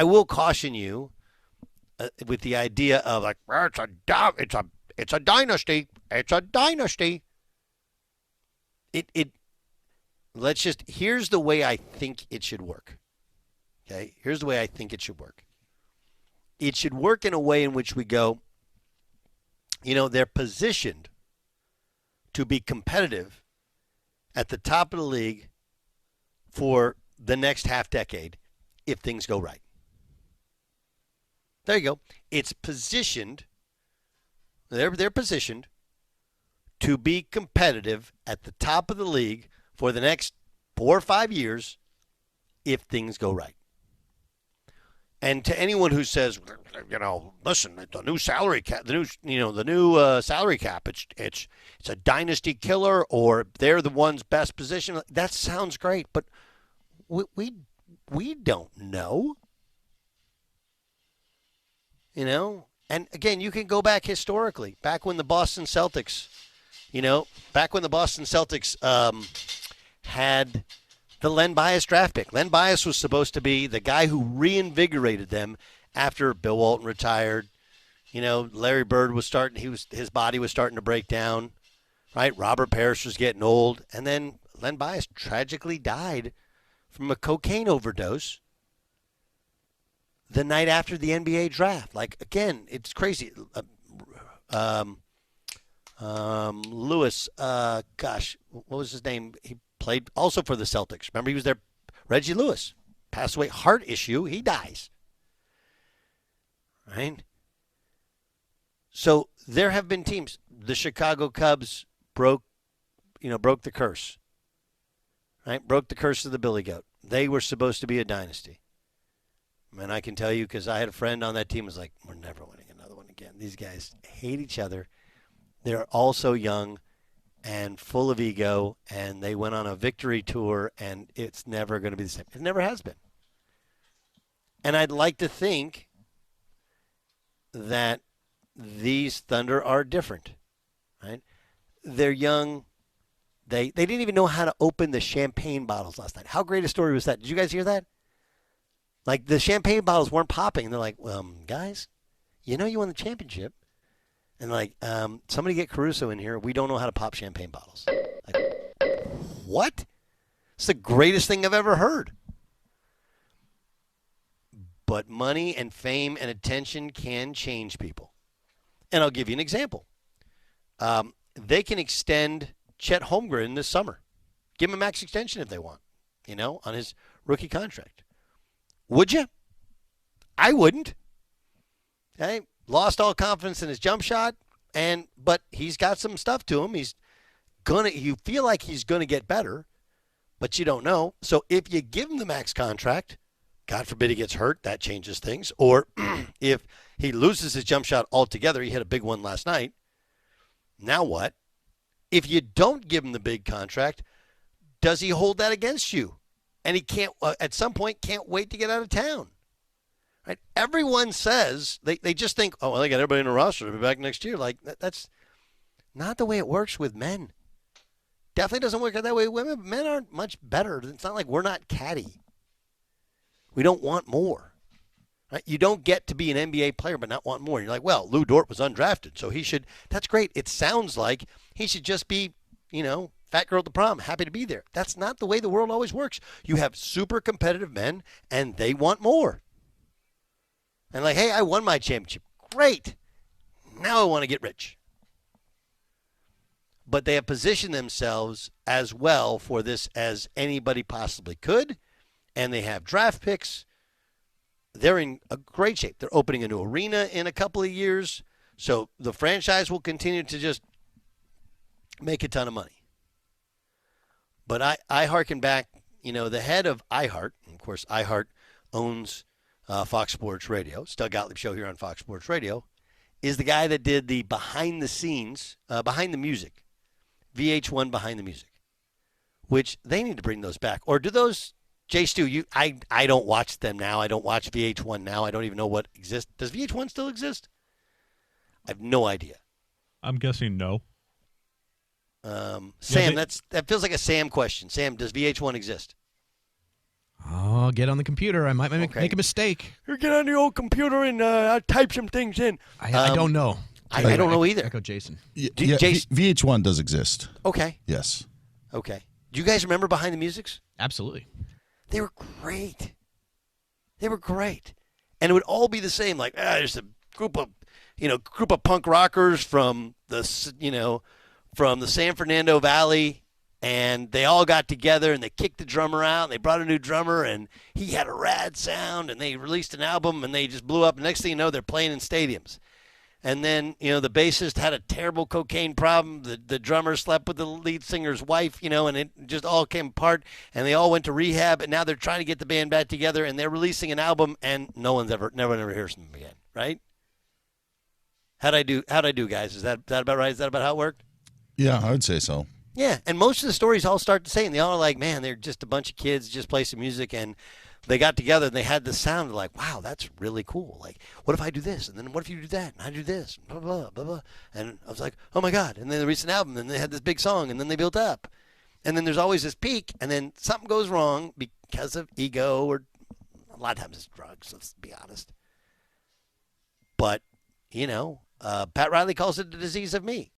I will caution you with the idea of like, well, it's a dynasty. It's a dynasty. It let's just here's the way I think it should work. Okay? Here's the way I think it should work. It should work in a way in which we go, they're positioned to be competitive at the top of the league for the next half decade if things go right. There you go. It's positioned, they're positioned to be competitive at the top of the league for the next 4 or 5 years if things go right. And to anyone who says, listen, the new salary cap, the new salary cap, it's a dynasty killer, or they're the ones best positioned. That sounds great, but we don't know. And again, you can go back historically, back when the Boston Celtics, had the Len Bias draft pick. Len Bias was supposed to be the guy who reinvigorated them after Bill Walton retired. Larry Bird was his body was starting to break down, right? Robert Parrish was getting old, and then Len Bias tragically died from a cocaine overdose the night after the NBA draft. Like, again, it's crazy. Lewis, what was his name? He played also for the Celtics. Remember, he was there. Reggie Lewis passed away, heart issue. He dies. Right? So there have been teams. The Chicago Cubs broke the curse. Right? Broke the curse of the Billy Goat. They were supposed to be a dynasty. And I can tell you, because I had a friend on that team who was like, we're never winning another one again. These guys hate each other. They're all so young and full of ego, and they went on a victory tour, and it's never going to be the same. It never has been. And I'd like to think that these Thunder are different, right? They're young. They didn't even know how to open the champagne bottles last night. How great a story was that? Did you guys hear that? Like, the champagne bottles weren't popping. And they're like, guys, you won the championship. And like, somebody get Caruso in here. We don't know how to pop champagne bottles. Like, what? It's the greatest thing I've ever heard. But money and fame and attention can change people. And I'll give you an example. They can extend Chet Holmgren this summer. Give him a max extension if they want, on his rookie contract. Would you? I wouldn't. Okay? Lost all confidence in his jump shot, but he's got some stuff to him. You feel like he's gonna get better, but you don't know. So if you give him the max contract, God forbid he gets hurt, that changes things. Or if he loses his jump shot altogether, he hit a big one last night. Now what? If you don't give him the big contract, does he hold that against you? And he can't, at some point, can't wait to get out of town. Right? Everyone says, they just think, oh, well, they got everybody in the roster to be back next year. Like, that's not the way it works with men. Definitely doesn't work that way with women. But men aren't much better. It's not like we're not catty. We don't want more. Right? You don't get to be an NBA player but not want more. You're like, well, Lou Dort was undrafted, so he should. That's great. It sounds like he should just be, fat girl at the prom, happy to be there. That's not the way the world always works. You have super competitive men, and they want more. And like, hey, I won my championship. Great. Now I want to get rich. But they have positioned themselves as well for this as anybody possibly could, and they have draft picks. They're in a great shape. They're opening a new arena in a couple of years, so the franchise will continue to just make a ton of money. But I hearken back, the head of iHeart, and of course iHeart owns Fox Sports Radio. It's Doug Gottlieb Show here on Fox Sports Radio, is the guy that did the behind the scenes, behind the music, VH1 behind the music, which they need to bring those back. Or do those, Jay Stu, I don't watch them now. I don't watch VH1 now. I don't even know what exists. Does VH1 still exist? I have no idea. I'm guessing no. Sam, that feels like a Sam question. Sam, does VH1 exist? Oh, get on the computer. I might make a mistake. You get on your old computer and type some things in. I don't know. I don't know either. Echo Jason. Jason. VH1 does exist. Okay. Yes. Okay. Do you guys remember Behind the Musics? Absolutely. They were great. They were great. And it would all be the same. Like, there's a group of punk rockers from the San Fernando Valley, and they all got together and they kicked the drummer out. And they brought a new drummer, and he had a rad sound, and they released an album, and they just blew up. And next thing you know, they're playing in stadiums. And then, the bassist had a terrible cocaine problem. The drummer slept with the lead singer's wife, and it just all came apart. And they all went to rehab, and now they're trying to get the band back together, and they're releasing an album, and no one ever hears from them again, right? How'd I do, guys? Is that about right? Is that about how it worked? Yeah, I would say so. Yeah, and most of the stories all start the same. They all are like, man, they're just a bunch of kids just play some music, and they got together and they had this sound like, wow, that's really cool. Like, what if I do this? And then what if you do that? And I do this, blah, blah, blah, blah. And I was like, oh, my God. And then they released an album, and they had this big song, and then they built up. And then there's always this peak, and then something goes wrong because of ego, or a lot of times it's drugs, let's be honest. But, Pat Riley calls it the disease of me.